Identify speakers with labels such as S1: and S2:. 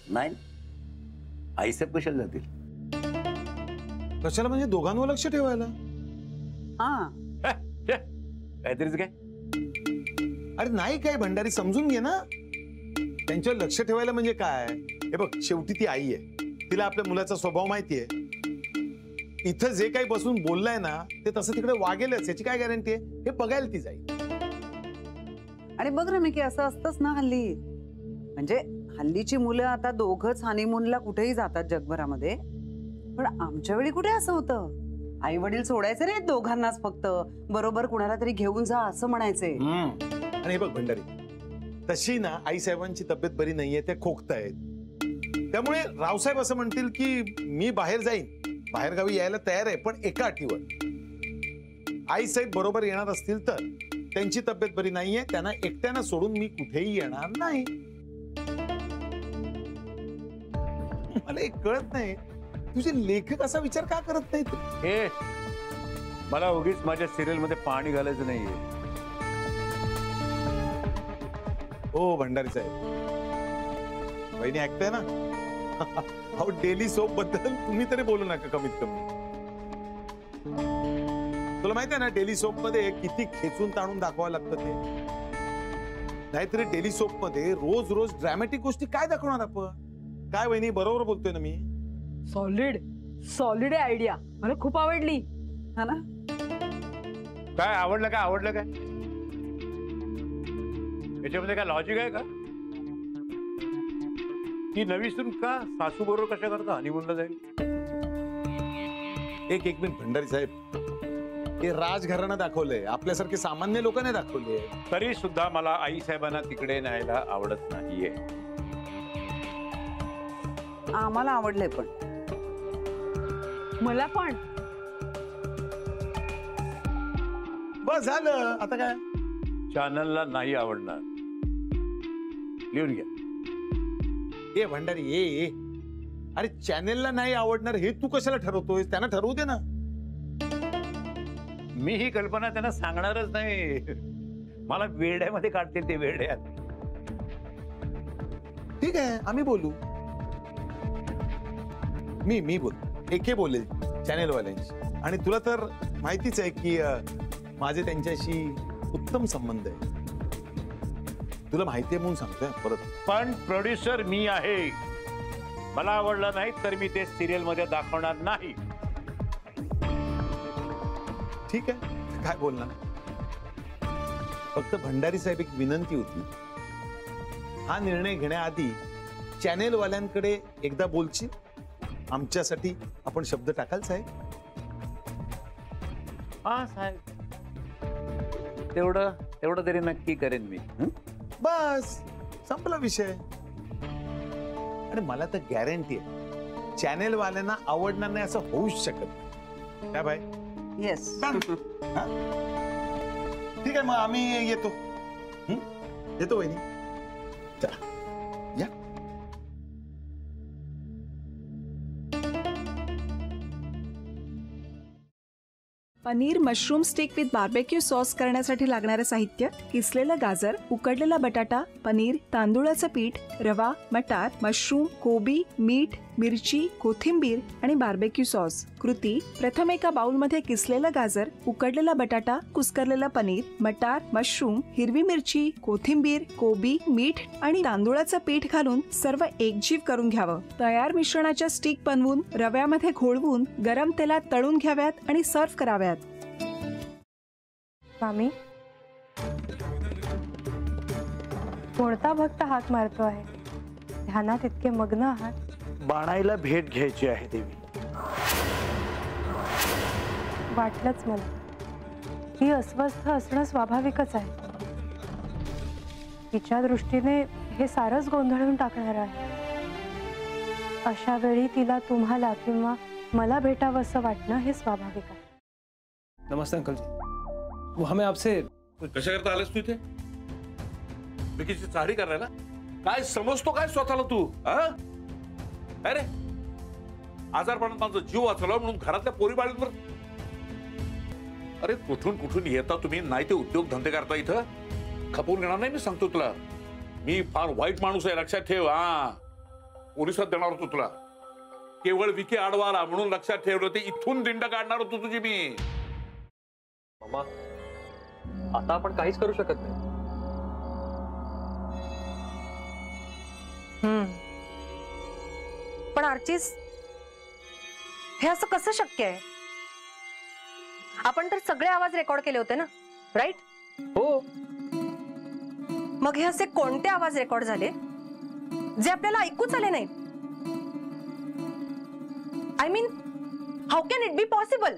S1: नाही, आईसाहेब कशाला जातील?
S2: कशाला म्हणजे दोघांवर लक्ष ठेवायला?
S1: हा काहीतरीच काय.
S2: अरे नाही काय भंडारी, समजून घे ना. त्यांच्यावर लक्ष ठेवायला म्हणजे काय? हे बघ, शेवटी ती आई आहे, तिला आपल्या मुलाचा स्वभाव माहितीये. इथं जे काही बसून बोललाय ना ते तसं तिकडे वागेलच, याची काय गॅरंटी आहे? हे बघायला ती जाईल.
S3: आणि बघ ना, मी की असं असतंच ना हल्ली. म्हणजे हल्लीची मुलं आता दोघंच हनीमूनला कुठेही जातात जगभरामध्ये, पण आमच्या वेळी कुठे असं होतं? आई वडील सोडायचे रे दोघांनाच, फक्त बरोबर कुणाला तरी घेऊन जा असं म्हणायचे.
S2: आणि हे बघ भंडारी, तशी ना आई साहेबांची तब्येत बरी नाहीये, ते खोकतायत. त्यामुळे रावसाहेब असं म्हणतील की मी बाहेर जाईन, बाहेर गावी यायला तयार आहे, पण एका अटीवर. आई साहेब बरोबर येणार असतील तर. त्यांची तब्येत बरी नाहीये, त्यांना एकट्यानं सोडून मी कुठेही येणार नाही. मला एक कळत नाही, तुझे लेखक असा विचार का करत नाहीत?
S1: हे मला उगीच माझ्या सिरियल मध्ये पाणी घालायचं नाहीये.
S2: हो भंडारी साहेब, वहिनी ऐकताय ना? अहो डेली सोप बद्दल तुम्ही तरी बोलू नका कमीत कमी. तुला माहिती आहे ना डेली सोप मध्ये किती खेचून ताणून दाखवावं लागतं ते. नाहीतरी डेली सोप मध्ये रोज रोज ड्रॅमॅटिक गोष्टी काय दाखवणार आपण? काय वहिनी, बरोबर बोलतोय ना मी?
S4: सॉलिड आयडिया, मला खूप आवडली.
S3: हा ना?
S1: काय आवडलं काय? आवडलं काय? याच्यामध्ये काय लॉजिक आहे का? ती नवी सून का सासू बरोबर कशा करता हनीमूनला जाईल?
S2: एक मिनिट भंडारी साहेब, हे राजघराणं दाखवलंय, आपल्यासारखे सामान्य लोकांनी दाखवले.
S1: तरी सुद्धा मला आई साहेबांना तिकडे न्यायला आवडत नाहीये.
S3: आम्हाला आवडलंय, पण
S4: मला पण.
S2: बस झालं आता काय?
S1: चॅनलला नाही आवडणार, लिहून घ्या.
S2: ए भंडारी ए, अरे चॅनेलला नाही आवडणार हे तू कशाला ठरवतोय? त्यांना ठरवू दे ना.
S1: मी ही कल्पना त्यांना सांगणारच नाही. मला वेड्यामध्ये काढतील ते, वेड्यात.
S2: ठीक आहे, आम्ही बोलू. मी बोल, एके बोलेल चॅनेलवाल्यांशी. आणि तुला तर माहितीच आहे की माझे त्यांच्याशी उत्तम संबंध आहे. तुला माहिती आहे म्हणून सांगतोय परत.
S1: पण प्रोड्युसर मी आहे. मला आवडलं नाही तर मी ते सिरियल मध्ये दाखवणार नाही.
S2: ठीक आहे, काय बोलणार. फक्त भंडारी साहेब एक विनंती होती, हा निर्णय घेण्याआधी चॅनेलवाल्यांकडे एकदा बोलशील? आमच्यासाठी आपण शब्द टाकाल साहेब?
S1: हा साहेब, तेवढं तरी नक्की करेन मी.
S2: बस संपला विषय. आणि मला तर गॅरंटी आहे चॅनेलवाल्यांना आवडणार नाही असं होऊच शकत नाही. काय बाय?
S3: येस.
S2: ठीक आहे, मग आम्ही येतो. येतो वहिनी, चला या.
S5: Paneer mushroom stick with barbecue sauce करण्यासाठी लागणारे साहित्य: किसलेलं गाजर, उकडलेला बटाटा, पनीर, तांदूळाचं पीठ, रवा, मटार, मशरूम, कोबी, मीठ, मिरची, कोथिंबीर आणि बार्बेक्यू सॉस. कृती: प्रथम एका बाउलमध्ये किसलेलं गाजर, उकडलेला बटाटा, कुस्करलेलं पनीर, मटार, मशरूम, हिरवी मिरची, कोथिंबीर, कोबी, मीठ आणि तांदूळाचं पीठ घालून सर्व एकजीव करून घ्यावं. तयार मिश्रणाच्या स्टिक बनवून रव्यामध्ये घोळवून गरम तेलात तळून घ्याव्यात आणि सर्व्ह कराव्यात.
S6: स्वामी, कोणता भक्त हाक मारतो आहे? ध्यानात इतके मग्न आहात.
S7: बाणाईला भेट घ्यायची आहे देवी.
S6: वाटलंच मला, ही अस्वस्थ असणं स्वाभाविकच आहे. तिच्या दृष्टीने हे सारंच गोंधळून टाकणार आहे. अशा वेळी तिला तुम्हाला किंवा मला भेटावं असं वाटणं हे स्वाभाविक आहे.
S8: नमस्ते अंकल जी, वो हमें आपसे.
S9: कशा करता आलास तू इथे? विकीची चारी करायला? काय समजतो काय स्वतःला तू? अरे आजारपणात माझा जीव वाचवला म्हणून घरातल्या पोरी बाळींवर. अरे कुठून कुठून येता तुम्ही, नाही ते उद्योग धंदे करता इथं. खपवून घेणार नाही मी सांगतो तुला. मी फार वाईट माणूस आहे, लक्षात ठेव. पोलिसात देणार होतो तुला. केवळ विखे आडवा आला म्हणून लक्षात ठेवलं, ते इथून दिंड काढणार होतो तुझी मी.
S10: मामा, आता आपण काहीच करू शकत नाही.
S11: पण आर्चिस, हे असं कसं शक्य आहे? आपण तर सगळे आवाज रेकॉर्ड केले होते ना, राईट?
S10: हो.
S11: मग हे असे कोणते आवाज रेकॉर्ड झाले जे आपल्याला ऐकूच आले नाहीत? I mean, how can it be possible?